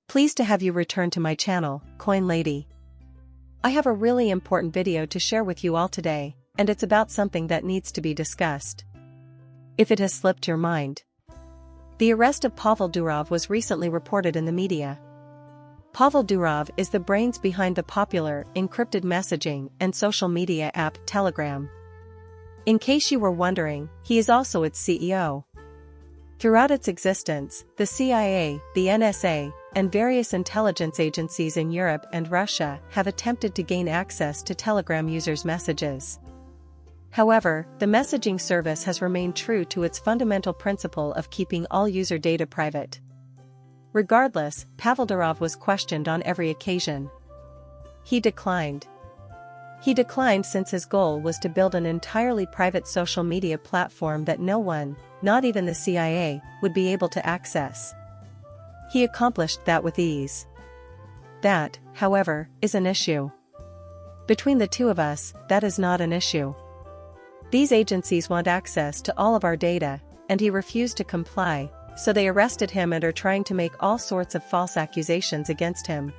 Pleased to have you return to my channel, Coin Lady. I have a really important video to share with you all today, and it's about something that needs to be discussed. If it has slipped your mind. The arrest of Pavel Durov was recently reported in the media. Pavel Durov is the brains behind the popular, encrypted messaging and social media app Telegram. In case you were wondering, he is also its CEO. Throughout its existence, the CIA, the NSA, and various intelligence agencies in Europe and Russia have attempted to gain access to Telegram users' messages. However, the messaging service has remained true to its fundamental principle of keeping all user data private. Regardless, Pavel Durov was questioned on every occasion. He declined. He declined since his goal was to build an entirely private social media platform that no one, not even the CIA, would be able to access. He accomplished that with ease. That, however, is an issue. Between the two of us, that is not an issue. These agencies want access to all of our data, and he refused to comply, so they arrested him and are trying to make all sorts of false accusations against him.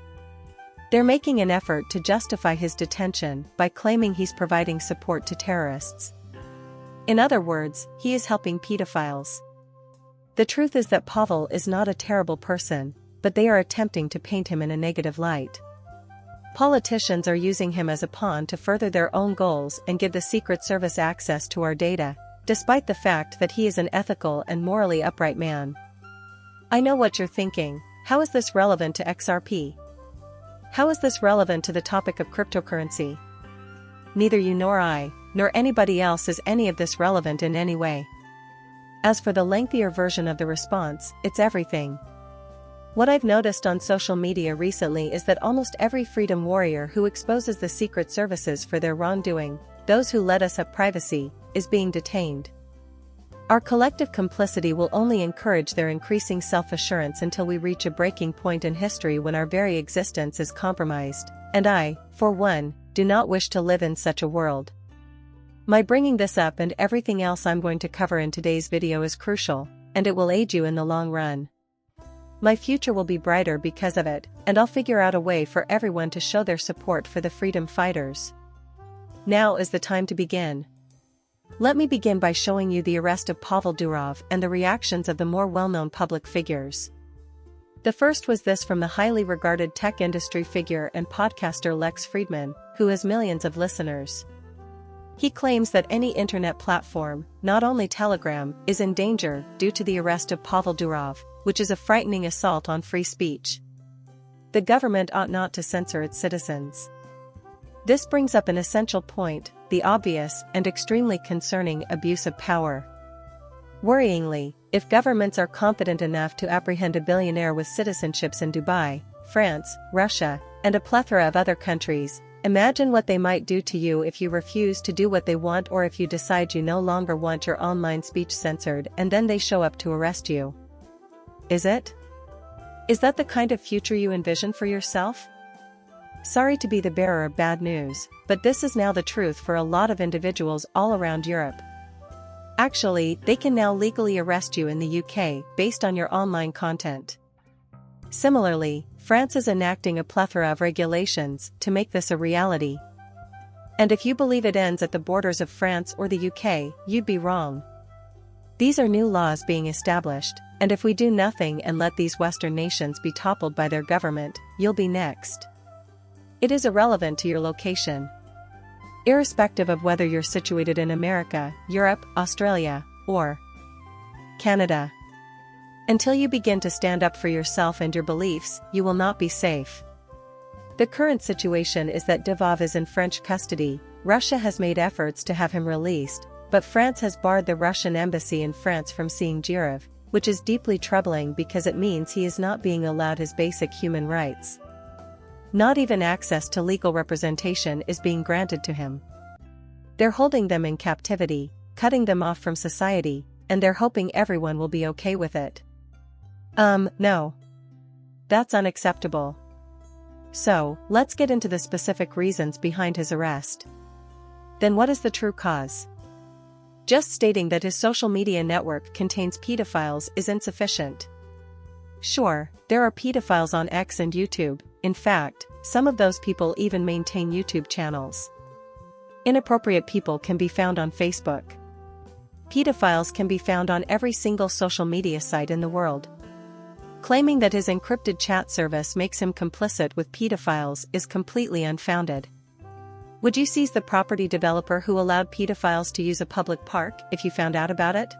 They're making an effort to justify his detention by claiming he's providing support to terrorists. In other words, he is helping pedophiles. The truth is that Pavel is not a terrible person, but they are attempting to paint him in a negative light. Politicians are using him as a pawn to further their own goals and give the Secret Service access to our data, despite the fact that he is an ethical and morally upright man. I know what you're thinking. How is this relevant to XRP? How is this relevant to the topic of cryptocurrency? Neither you nor I, nor anybody else is any of this relevant in any way. As for the lengthier version of the response, it's everything. What I've noticed on social media recently is that almost every freedom warrior who exposes the secret services for their wrongdoing, those who let us have privacy, is being detained. Our collective complicity will only encourage their increasing self-assurance until we reach a breaking point in history when our very existence is compromised, and I, for one, do not wish to live in such a world. My bringing this up and everything else I'm going to cover in today's video is crucial, and it will aid you in the long run. My future will be brighter because of it, and I'll figure out a way for everyone to show their support for the freedom fighters. Now is the time to begin. Let me begin by showing you the arrest of Pavel Durov and the reactions of the more well-known public figures. The first was this from the highly regarded tech industry figure and podcaster Lex Fridman, who has millions of listeners. He claims that any internet platform, not only Telegram, is in danger due to the arrest of Pavel Durov, which is a frightening assault on free speech. The government ought not to censor its citizens. This brings up an essential point, the obvious and extremely concerning abuse of power. Worryingly, if governments are confident enough to apprehend a billionaire with citizenships in Dubai, France, Russia, and a plethora of other countries, imagine what they might do to you if you refuse to do what they want or if you decide you no longer want your online speech censored and then they show up to arrest you. Is it? Is that the kind of future you envision for yourself? Sorry to be the bearer of bad news, but this is now the truth for a lot of individuals all around Europe. Actually, they can now legally arrest you in the UK based on your online content. Similarly, France is enacting a plethora of regulations to make this a reality. And if you believe it ends at the borders of France or the UK, you'd be wrong. These are new laws being established, and if we do nothing and let these Western nations be toppled by their government, you'll be next. It is irrelevant to your location. Irrespective of whether you're situated in America, Europe, Australia, or Canada. Until you begin to stand up for yourself and your beliefs, you will not be safe. The current situation is that Durov is in French custody. Russia has made efforts to have him released, but France has barred the Russian embassy in France from seeing Durov, which is deeply troubling because it means he is not being allowed his basic human rights. Not even access to legal representation is being granted to him. They're holding them in captivity, cutting them off from society, and they're hoping everyone will be okay with it. No. That's unacceptable. So, let's get into the specific reasons behind his arrest. Then what is the true cause? Just stating that his social media network contains pedophiles is insufficient. Sure, there are pedophiles on X and YouTube. In fact, some of those people even maintain YouTube channels. Inappropriate people can be found on Facebook. Pedophiles can be found on every single social media site in the world. Claiming that his encrypted chat service makes him complicit with pedophiles is completely unfounded. Would you seize the property developer who allowed pedophiles to use a public park if you found out about it?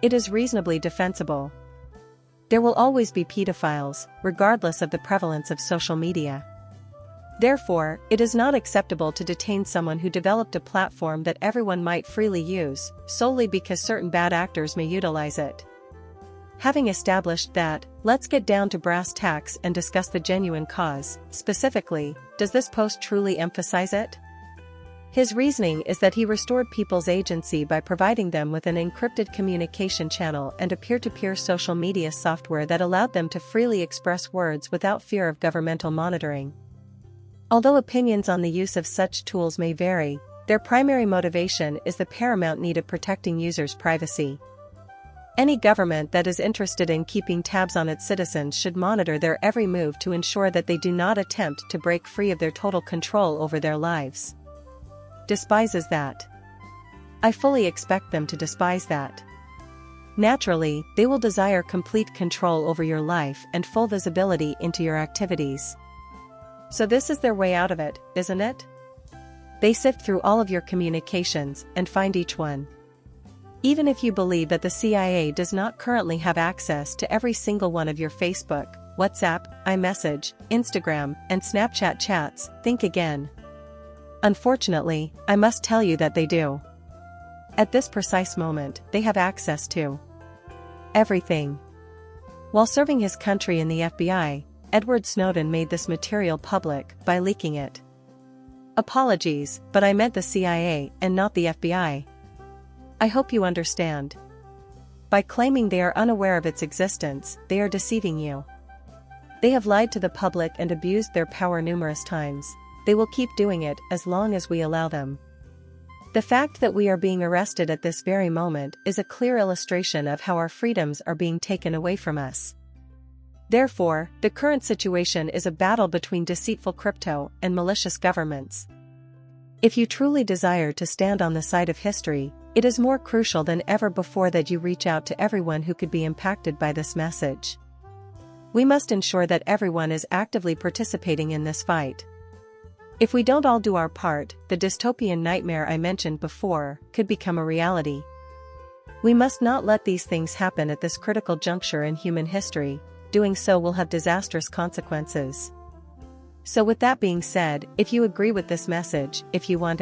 It is reasonably defensible. There will always be pedophiles, regardless of the prevalence of social media. Therefore, it is not acceptable to detain someone who developed a platform that everyone might freely use, solely because certain bad actors may utilize it. Having established that, let's get down to brass tacks and discuss the genuine cause. Specifically, does this post truly emphasize it? His reasoning is that he restored people's agency by providing them with an encrypted communication channel and a peer-to-peer social media software that allowed them to freely express words without fear of governmental monitoring. Although opinions on the use of such tools may vary, their primary motivation is the paramount need of protecting users' privacy. Any government that is interested in keeping tabs on its citizens should monitor their every move to ensure that they do not attempt to break free of their total control over their lives. Despises that. I fully expect them to despise that. Naturally, they will desire complete control over your life and full visibility into your activities. So this is their way out of it, isn't it? They sift through all of your communications and find each one. Even if you believe that the CIA does not currently have access to every single one of your Facebook, WhatsApp, iMessage, Instagram, and Snapchat chats, think again. Unfortunately, I must tell you that they do. At this precise moment, they have access to everything. While serving his country in the FBI, Edward Snowden made this material public by leaking it. Apologies, but I meant the CIA and not the FBI. I hope you understand. By claiming they are unaware of its existence, they are deceiving you. They have lied to the public and abused their power numerous times. They will keep doing it as long as we allow them. The fact that we are being arrested at this very moment is a clear illustration of how our freedoms are being taken away from us. Therefore, the current situation is a battle between deceitful crypto and malicious governments. If you truly desire to stand on the side of history, it is more crucial than ever before that you reach out to everyone who could be impacted by this message. We must ensure that everyone is actively participating in this fight. If we don't all do our part, the dystopian nightmare I mentioned before could become a reality. We must not let these things happen at this critical juncture in human history. Doing so will have disastrous consequences. So with that being said, if you agree with this message, if you want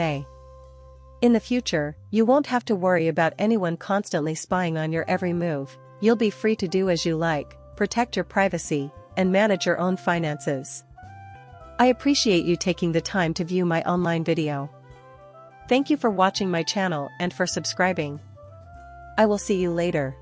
in the future, you won't have to worry about anyone constantly spying on your every move. You'll be free to do as you like, protect your privacy, and manage your own finances. I appreciate you taking the time to view my online video. Thank you for watching my channel and for subscribing. I will see you later.